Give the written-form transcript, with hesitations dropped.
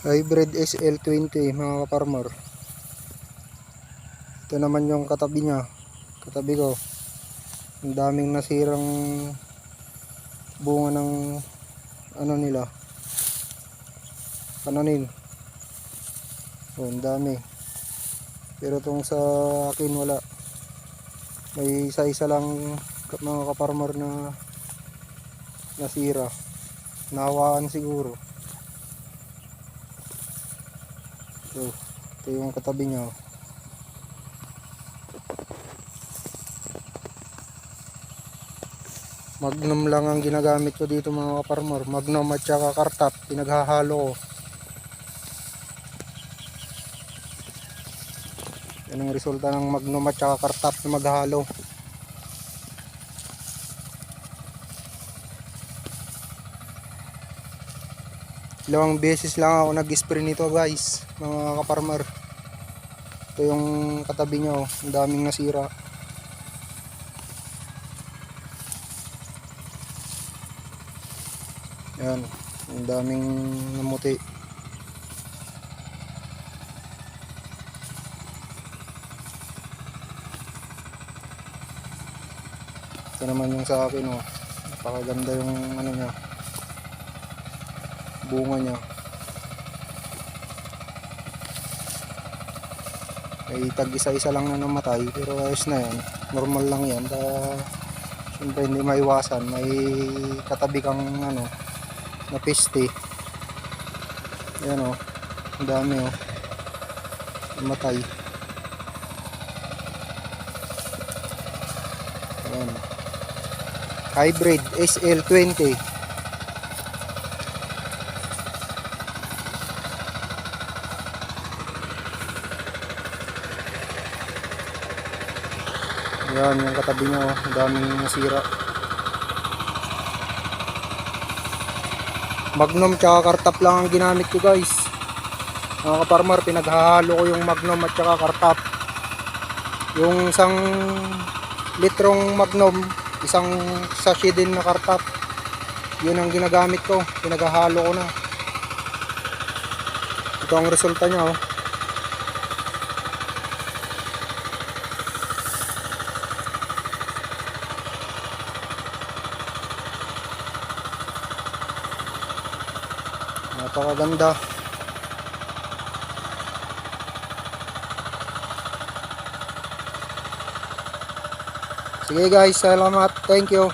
Hybrid SL20 mga kaparmer. Ito naman yung katabi niya, katabi ko. Ang daming nasirang bunga ng ano nila, pananim. Ang dami, pero itong sa akin wala. May isa-isa lang mga kaparmer na nasira, nawaan siguro. So, ito yung katabi niya. Magnum lang ang ginagamit ko dito mga kaparmer. Magnum at saka kartap, pinaghahalo ko. Yan ang resulta ng Magnum at saka kartap na maghalo. Dalawang beses lang ako nag-spray nito guys mga kaparmer. Ito yung katabi niya, oh. Ang daming nasira. Yan, ang daming namuti. Ito naman yung sa akin, oh. Napakaganda yung ano niya, bunga niya. May tag isa-isa lang na namatay, pero ayos na yan, normal lang yan. Siyempre hindi maiwasan, may katabi kang ano na peste. Yan, oh, ang dami, oh, namatay. Ayan. Hybrid SL20. Yan yung katabi niya, oh. Ang daming nasira. Magnum tsaka kartap lang ang ginamit ko guys mga kaparmer. Pinaghahalo ko yung Magnum at tsaka kartap. Yung isang litrong Magnum, isang sachet din na kartap, yun ang ginagamit ko. Pinaghahalo ko na. Ito ang resulta niya, oh. Napakaganda. Sige guys, salamat. Thank you.